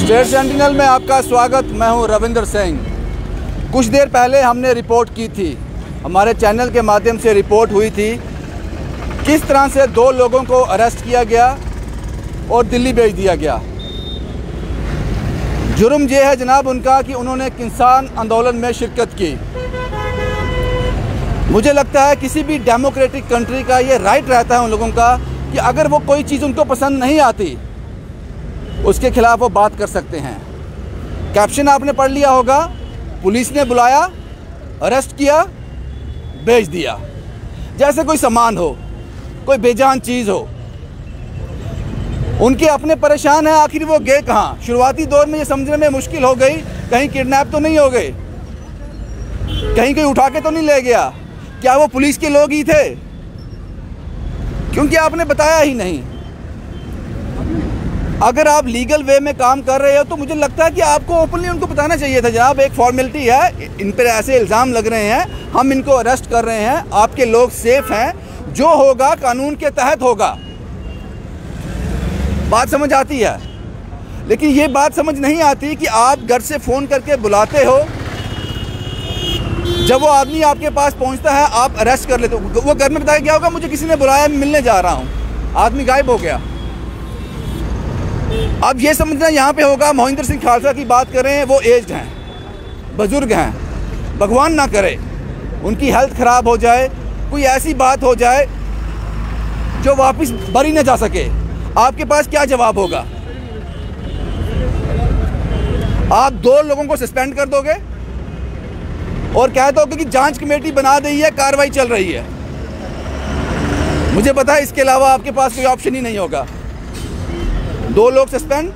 State sentinel में आपका स्वागत। मैं हूं रविंदर सिंह। कुछ देर पहले हमने रिपोर्ट की थी, हमारे चैनल के माध्यम से रिपोर्ट हुई थी किस तरह से 2 लोगों को अरेस्ट किया गया और दिल्ली भेज दिया गया। जुर्म ये है जनाब उनका कि उन्होंने किसान आंदोलन में शिरकत की। मुझे लगता है किसी भी डेमोक्रेटिक कंट्री का ये राइट रहता है उन लोगों का कि अगर वो कोई चीज़ उनको पसंद नहीं आती उसके खिलाफ वो बात कर सकते हैं। कैप्शन आपने पढ़ लिया होगा, पुलिस ने बुलाया, अरेस्ट किया, भेज दिया। जैसे कोई सामान हो, कोई बेजान चीज़ हो। उनके अपने परेशान हैं, आखिर वो गए कहाँ। शुरुआती दौर में ये समझने में मुश्किल हो गई, कहीं किडनैप तो नहीं हो गए, कहीं कोई उठा के तो नहीं ले गया, क्या वो पुलिस के लोग ही थे? क्योंकि आपने बताया ही नहीं। अगर आप लीगल वे में काम कर रहे हो तो मुझे लगता है कि आपको ओपनली उनको बताना चाहिए था, जनाब एक फॉर्मेलिटी है, इन पर ऐसे इल्ज़ाम लग रहे हैं, हम इनको अरेस्ट कर रहे हैं, आपके लोग सेफ हैं, जो होगा कानून के तहत होगा। बात समझ आती है। लेकिन ये बात समझ नहीं आती कि आप घर से फ़ोन करके बुलाते हो, जब वो आदमी आपके पास पहुंचता है आप अरेस्ट कर लेते हो। वो घर में बताया क्या होगा, मुझे किसी ने बुलाया, मिलने जा रहा हूं, आदमी गायब हो गया। अब ये समझना यहाँ पे होगा, मोहिंदर सिंह खालसा की बात करें, वो एज्ड हैं, बुजुर्ग हैं, भगवान ना करे उनकी हेल्थ ख़राब हो जाए, कोई ऐसी बात हो जाए जो वापस बरी न जा सके, आपके पास क्या जवाब होगा? आप 2 लोगों को सस्पेंड कर दोगे और कह दोगे कि जांच कमेटी बना दी है, कार्रवाई चल रही है। मुझे पता है इसके अलावा आपके पास कोई ऑप्शन ही नहीं होगा। 2 लोग सस्पेंड,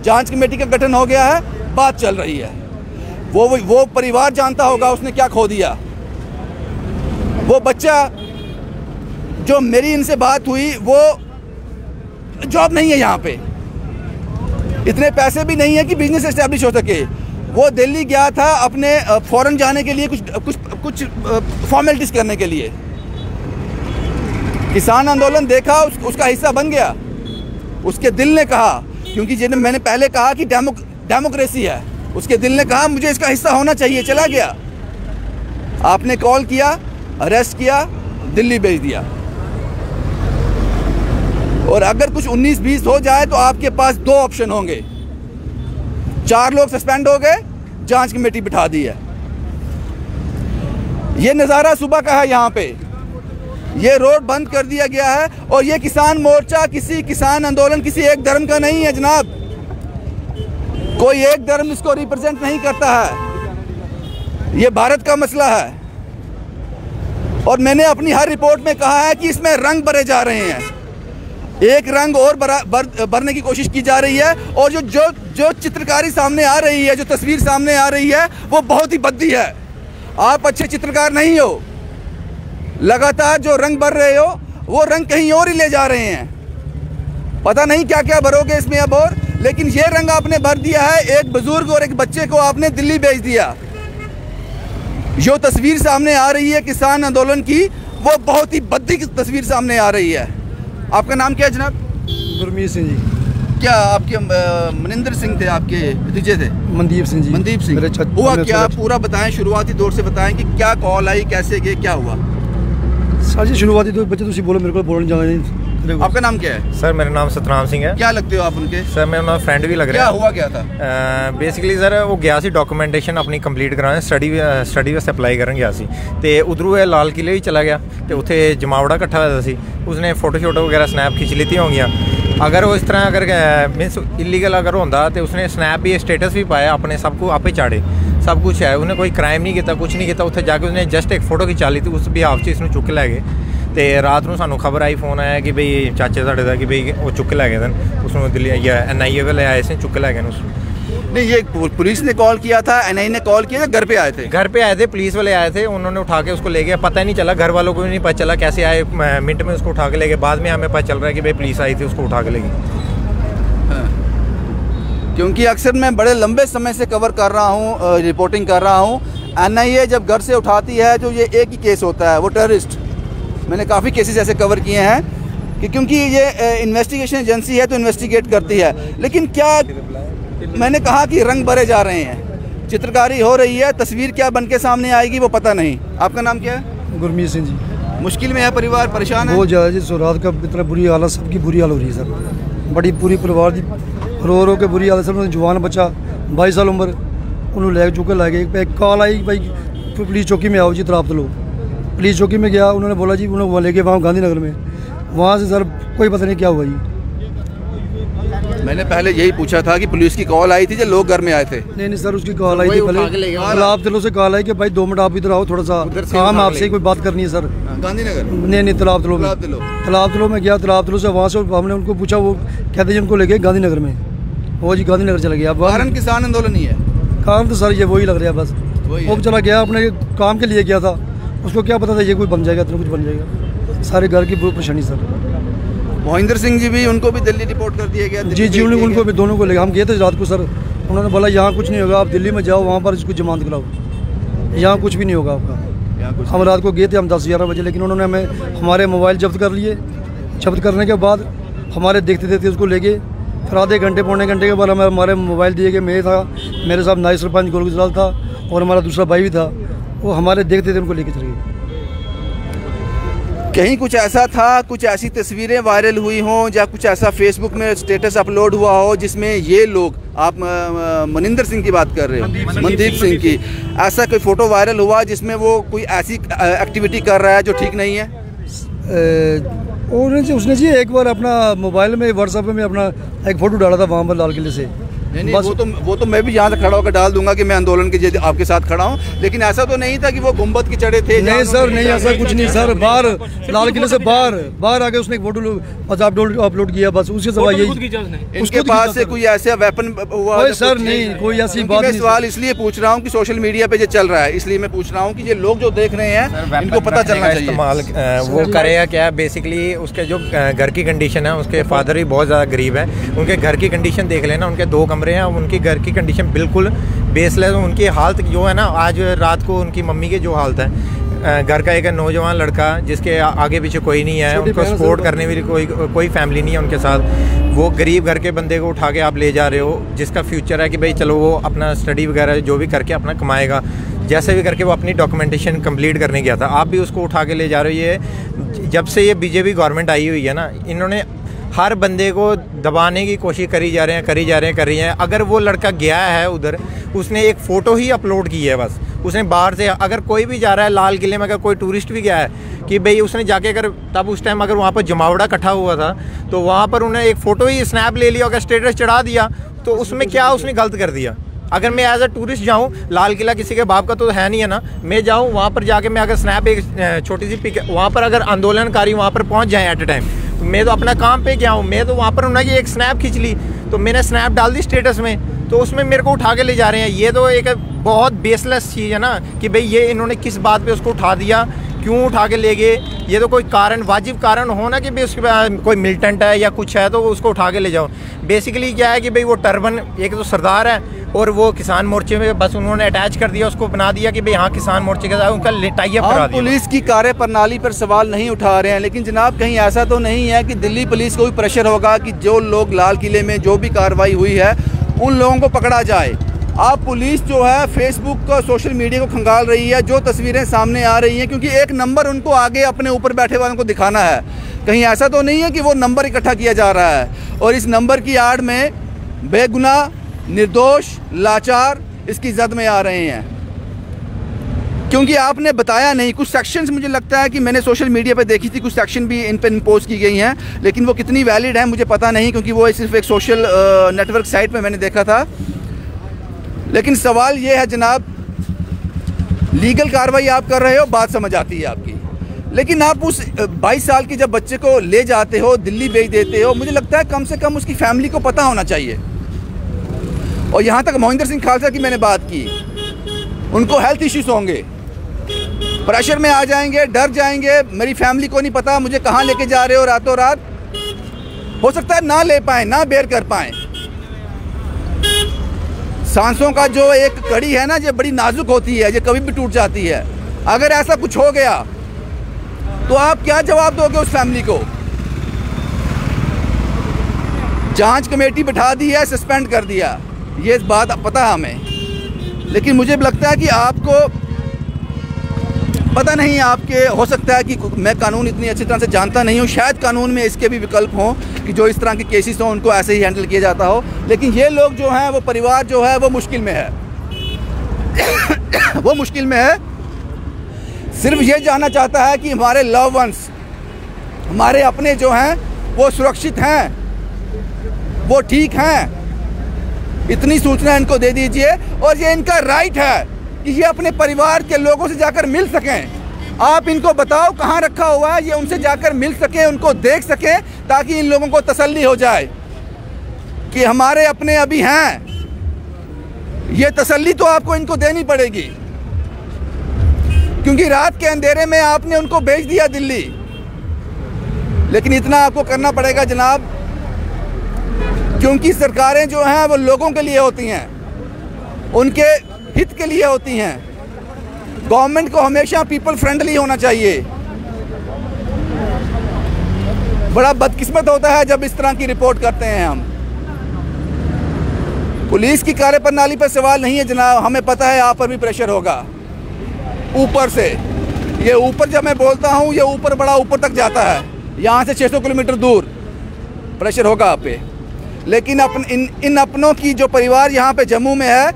जांच कमेटी का गठन हो गया है, बात चल रही है। वो परिवार जानता होगा उसने क्या खो दिया। वो बच्चा जो मेरी इनसे बात हुई, वो जॉब नहीं है यहाँ पे, इतने पैसे भी नहीं है कि बिजनेस एस्टेब्लिश हो सके। वो दिल्ली गया था अपने फॉरेन जाने के लिए, कुछ फॉर्मेलिटीज़ करने के लिए। किसान आंदोलन देखा, उसका हिस्सा बन गया। उसके दिल ने कहा, क्योंकि जिन्हें मैंने पहले कहा कि डेमोक्रेसी है, उसके दिल ने कहा मुझे इसका हिस्सा होना चाहिए, चला गया। आपने कॉल किया, अरेस्ट किया, दिल्ली भेज दिया। और अगर कुछ 19-20 हो जाए तो आपके पास 2 ऑप्शन होंगे। 4 लोग सस्पेंड हो गए, जांच कमेटी बिठा दी है। ये नज़ारा सुबह का है यहाँ पे, ये रोड बंद कर दिया गया है। और ये किसान मोर्चा किसी किसान आंदोलन किसी एक धर्म का नहीं है जनाब, कोई एक धर्म इसको रिप्रेजेंट नहीं करता है, ये भारत का मसला है। और मैंने अपनी हर रिपोर्ट में कहा है कि इसमें रंग भरे जा रहे हैं, एक रंग और भरने की कोशिश की जा रही है। और जो चित्रकारी सामने आ रही है, जो तस्वीर सामने आ रही है, वो बहुत ही भद्दी है। आप अच्छे चित्रकार नहीं हो, लगातार जो रंग भर रहे हो वो रंग कहीं और ही ले जा रहे हैं। पता नहीं क्या क्या भरोगे इसमें अब और, लेकिन ये रंग आपने भर दिया है। एक बुजुर्ग और एक बच्चे को आपने दिल्ली भेज दिया। जो तस्वीर सामने आ रही है किसान आंदोलन की, वो बहुत ही भद्दी तस्वीर सामने आ रही है। आपका नाम क्या है जनाब? गुरमीत सिंह जी। क्या आपके मनिंदर सिंह थे, आपके भतीजे थे? मनदीप सिंह जी। मनदीप सिंह। हुआ क्या, पूरा बताएं, शुरुआती दौर से बताएं कि क्या कॉल आई, कैसे गए, क्या हुआ? सर जी शुरुआती दौर बच्चे तुम बोलो, मेरे को बोलने जाना नहीं। आपका नाम क्या है? सर मेरा नाम सतनाम सिंह है। क्या लगते हो आप उनके? सर मैं उनका फ्रेंड भी लग रहा है। क्या हुआ क्या था? बेसिकली सर वो गया सी डॉक्यूमेंटेशन अपनी कंप्लीट कराने, स्टडी वास्ते अप्लाई करन गया सी ते उधरों ये लाल किले भी चला गया ते उत्थे जमावड़ा इकट्ठा होया सी। उसने फोटो शोटो वगैरह स्नैप खिंच लीती होंगियां। अगर वो इस तरह अगर मीनस इलीगल अगर होंदा तो उसने स्नैप भी स्टेटस भी पाया, अपने सब को आपे चाड़े, सब कुछ है। उसने कोई क्राइम नहीं किया, कुछ नहीं किया। उत्थे जाके उसने जस्ट एक फोटो खिंचा ली थी, उस बिहाफ च इसनूं चुक लै गए। तो रात को सानू खबर आई, फोन आया कि बई चाचे साढ़े का कि बई वो चुक लै गए उसनूं दिल्ली NIA वाले आए थे, चुक लै गए उसनूं। नहीं, ये पुलिस ने कॉल किया था, NIA ने कॉल किया था, घर पे आए थे? घर पे आए थे, पुलिस वाले आए थे, उन्होंने उठा के उसको ले गया। पता ही नहीं चला, घर वालों को भी नहीं पता चला कैसे आए, मिनट में उसको उठा के ले गए। बाद में हमें पता चल रहा है कि भाई पुलिस आई थी, उसको उठा के ले गई। क्योंकि अक्सर मैं बड़े लंबे समय से कवर कर रहा हूँ, रिपोर्टिंग कर रहा हूँ। NIA जब घर से उठाती है तो ये एक ही केस होता है, वो टेररिस्ट। मैंने काफ़ी केसेस ऐसे कवर किए हैं कि क्योंकि ये इन्वेस्टिगेशन एजेंसी है तो इन्वेस्टिगेट करती है। लेकिन क्या मैंने कहा कि रंग भरे जा रहे हैं, चित्रकारी हो रही है, तस्वीर क्या बन के सामने आएगी वो पता नहीं। आपका नाम क्या है? गुरमीत सिंह जी। मुश्किल में है परिवार, परेशान है बहुत ज़्यादा जी। सो रात का इतना बुरी हालत, सबकी बुरी हाल हो रही है सर। बड़ी पूरी परिवार की रो के बुरी हालत सर। जवान बच्चा 22 साल उम्र, उन्होंने ले चुके ला गए। एक कॉल आई भाई पुलिस चौकी में आओ जी, तराब लो। पुलिस चौकी में गया, उन्होंने बोला जी उन्होंने वहाँ लेके वहाँ गांधीनगर में, वहाँ से सर कोई पता नहीं क्या हुआ जी। मैंने पहले यही पूछा था कि पुलिस की कॉल आई थी जब लोग घर में आए थे। नहीं सर, उसकी कॉल आई थी पहले, तालाब तलों से कॉल आई कि भाई 2 मिनट आप इधर आओ, थोड़ा सा काम आपसे कोई बात करनी है सर। गांधीनगर? नहीं, तालाब तलों में। तालाब तलों में गया, तालाब तलों से वहाँ से हमने उनको पूछा, वो कहते जी उनको लेके गांधीनगर में। वो जी गांधीनगर चला गया। कारण किसान आंदोलन ही है? काम तो सर ये वही लग रहा है बस। वो चला गया, अपने काम के लिए गया था, उसको क्या पता था ये कोई बन जाएगा, इतना कुछ बन जाएगा। सारे घर की बहुत परेशानी सर। मोहिंदर सिंह जी भी, उनको भी दिल्ली रिपोर्ट कर दिया गया? जी, उनको भी दोनों को लेकर हम गए थे रात को सर। उन्होंने बोला यहाँ कुछ नहीं होगा, आप दिल्ली में जाओ, वहाँ पर इसको जमानत कराओ, यहाँ कुछ भी नहीं होगा आपका। हम रात को गए थे, हम 10-11 बजे, लेकिन उन्होंने हमें हमारे मोबाइल जब्त कर लिए। जब्त करने के बाद हमारे देखते देखते उसको ले गए। फिर आधे घंटे पौने घंटे के बाद हमारे मोबाइल दिए गए। मैं था, मेरे साथ नायब सरपंच गोलगुजराल था और हमारा दूसरा भाई भी था। वो हमारे देखते थे, उनको लेके चले गए। कहीं कुछ ऐसा था, कुछ ऐसी तस्वीरें वायरल हुई हों या कुछ ऐसा फेसबुक में स्टेटस अपलोड हुआ हो जिसमें ये लोग, आप मनिंदर सिंह की बात कर रहे हो, मनदीप सिंह की, ऐसा कोई फ़ोटो वायरल हुआ जिसमें वो कोई ऐसी एक्टिविटी कर रहा है जो ठीक नहीं है? उसने जी एक बार अपना मोबाइल में व्हाट्सएप में अपना एक फ़ोटो डाला था वहाँ पर लाल किले से। नहीं, वो तो मैं भी यहाँ से खड़ा होकर डाल दूंगा कि मैं आंदोलन के आपके साथ खड़ा हूँ, लेकिन ऐसा तो नहीं था कि वो गुंबद की चढ़े थे। नहीं सर, नहीं ऐसा कुछ नहीं सर। बाहर लाल किले से बाहर आके उसने एक फोटो अपलोड किया, बस उसके सवाल यही। उसके पास से कोई ऐसा वेपन हुआ? सर नहीं, कोई ऐसी बात नहीं। सवाल इसलिए पूछ रहा हूँ कि सोशल मीडिया पे जो चल रहा है, इसलिए मैं पूछ रहा हूँ कि ये लोग जो देख रहे हैं इनको पता चलना चाहिए। इस्तेमाल वो करेगा क्या? बेसिकली उसके जो घर की कंडीशन है, उसके फादर भी बहुत ज़्यादा गरीब है, उनके घर की कंडीशन देख लेना। उनके 2 कमरे हैं, उनकी घर की कंडीशन बिल्कुल बेसलेस। उनकी हालत जो है ना, आज रात को उनकी मम्मी की जो हालत है, घर का एक नौजवान लड़का जिसके आगे पीछे कोई नहीं है, उनको सपोर्ट करने वाली कोई फैमिली नहीं है उनके साथ। वो गरीब घर के बंदे को उठा के आप ले जा रहे हो, जिसका फ्यूचर है कि भाई चलो वो अपना स्टडी वगैरह जो भी करके अपना कमाएगा, जैसे भी करके वो अपनी डॉक्यूमेंटेशन कंप्लीट करने गया था, आप भी उसको उठा के ले जा रहे हो। ये जब से ये बीजेपी गवर्नमेंट आई हुई है ना, इन्होंने हर बंदे को दबाने की कोशिश करी जा रहे हैं। अगर वो लड़का गया है उधर, उसने एक फ़ोटो ही अपलोड की है बस। उसने बाहर से, अगर कोई भी जा रहा है लाल किले में, अगर कोई टूरिस्ट भी गया है कि भाई उसने जाके, अगर तब उस टाइम अगर वहाँ पर जमावड़ा इकट्ठा हुआ था तो वहाँ पर उन्हें एक फ़ोटो ही स्नैप ले लिया, अगर स्टेटस चढ़ा दिया तो उसमें क्या उसने गलत कर दिया। अगर मैं एज अ टूरिस्ट जाऊँ, लाल किला किसी के बाप का तो है नहीं है ना, मैं जाऊँ वहाँ पर जाके मैं अगर स्नैप एक छोटी सी पिक, वहाँ पर अगर आंदोलनकारी वहाँ पर पहुँच जाए एट ए टाइम, तो मैं तो अपना काम पे क्या हूँ, मैं तो वहाँ पर उन्होंने एक स्नैप खींच ली, तो मैंने स्नैप डाल दी स्टेटस में, तो उसमें मेरे को उठा के ले जा रहे हैं। ये तो एक बहुत बेसलेस चीज़ है ना कि भाई ये इन्होंने किस बात पे उसको उठा दिया, क्यों उठा के ले गए। ये तो कोई कारण, वाजिब कारण हो ना कि भाई उसके बाद कोई मिलिटेंट है या कुछ है तो उसको उठा के ले जाओ। बेसिकली क्या है कि भाई वो टर्बन एक तो सरदार है और वो किसान मोर्चे में बस उन्होंने अटैच कर दिया, उसको बना दिया कि भाई हाँ किसान मोर्चे के साथ उनका टाइअप करा दिया। पुलिस की कार्य प्रणाली पर सवाल नहीं उठा रहे हैं, लेकिन जनाब कहीं ऐसा तो नहीं है कि दिल्ली पुलिस को भी प्रेशर होगा कि जो लोग लाल किले में जो भी कार्रवाई हुई है उन लोगों को पकड़ा जाए। आप पुलिस जो है फेसबुक को, सोशल मीडिया को खंगाल रही है, जो तस्वीरें सामने आ रही हैं, क्योंकि एक नंबर उनको आगे अपने ऊपर बैठे वालों को दिखाना है। कहीं ऐसा तो नहीं है कि वो नंबर इकट्ठा किया जा रहा है और इस नंबर की आड़ में बेगुनाह, निर्दोष, लाचार इसकी जद में आ रहे हैं। क्योंकि आपने बताया नहीं, कुछ सेक्शंस मुझे लगता है कि मैंने सोशल मीडिया पे देखी थी, कुछ सेक्शन भी इन पर इम्पोज की गई हैं, लेकिन वो कितनी वैलिड है मुझे पता नहीं, क्योंकि वो सिर्फ एक सोशल नेटवर्क साइट पे मैंने देखा था। लेकिन सवाल ये है जनाब, लीगल कार्रवाई आप कर रहे हो, बात समझ आती है आपकी, लेकिन आप उस 22 साल के जब बच्चे को ले जाते हो, दिल्ली भेज देते हो, मुझे लगता है कम से कम उसकी फैमिली को पता होना चाहिए। और यहाँ तक मोहिंदर सिंह खालसा की मैंने बात की, उनको हेल्थ इश्यूज होंगे, प्रेशर में आ जाएंगे, डर जाएंगे, मेरी फैमिली को नहीं पता मुझे कहाँ लेके जा रहे हो, रातों रात हो सकता है ना ले पाएँ, ना बेयर कर पाएँ। सांसों का जो एक कड़ी है ना, जो बड़ी नाजुक होती है, जो कभी भी टूट जाती है। अगर ऐसा कुछ हो गया तो आप क्या जवाब दोगे उस फैमिली को? जांच कमेटी बिठा दी है, सस्पेंड कर दिया, ये इस बात पता है हमें, लेकिन मुझे भी लगता है कि आपको पता नहीं, आपके हो सकता है कि मैं कानून इतनी अच्छी तरह से जानता नहीं हूँ, शायद कानून में इसके भी विकल्प हों कि जो इस तरह के केसेस हों उनको ऐसे ही हैंडल किया जाता हो, लेकिन ये लोग जो हैं, वो परिवार जो है वो मुश्किल में है वो मुश्किल में है। सिर्फ ये जानना चाहता है कि हमारे लव वंस, हमारे अपने जो हैं वो सुरक्षित हैं, वो ठीक हैं, इतनी सूचना इनको दे दीजिए। और ये इनका राइट है कि ये अपने परिवार के लोगों से जाकर मिल सकें। आप इनको बताओ कहाँ रखा हुआ है, ये उनसे जाकर मिल सकें, उनको देख सकें, ताकि इन लोगों को तसल्ली हो जाए कि हमारे अपने अभी हैं। ये तसल्ली तो आपको इनको देनी पड़ेगी, क्योंकि रात के अंधेरे में आपने उनको भेज दिया दिल्ली। लेकिन इतना आपको करना पड़ेगा जनाब, क्योंकि सरकारें जो हैं वो लोगों के लिए होती हैं, उनके हित के लिए होती हैं। गवर्नमेंट को हमेशा पीपल फ्रेंडली होना चाहिए। बड़ा बदकिस्मत होता है जब इस तरह की रिपोर्ट करते हैं हम। पुलिस की कार्यप्रणाली पर सवाल नहीं है जनाब, हमें पता है आप पर भी प्रेशर होगा ऊपर से। ये ऊपर जब मैं बोलता हूँ, ये ऊपर बड़ा ऊपर तक जाता है, यहाँ से 600 किलोमीटर दूर प्रेशर होगा आप पे। लेकिन इन अपनों की जो परिवार यहाँ पे जम्मू में है,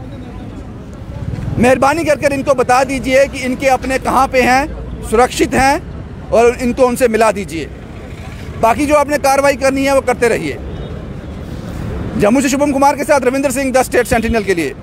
मेहरबानी करके इनको बता दीजिए कि इनके अपने कहाँ पे हैं, सुरक्षित हैं, और इनको उनसे मिला दीजिए। बाकी जो आपने कार्रवाई करनी है वो करते रहिए। जम्मू से शुभम कुमार के साथ Ravindra Singh, the state sentinel के लिए।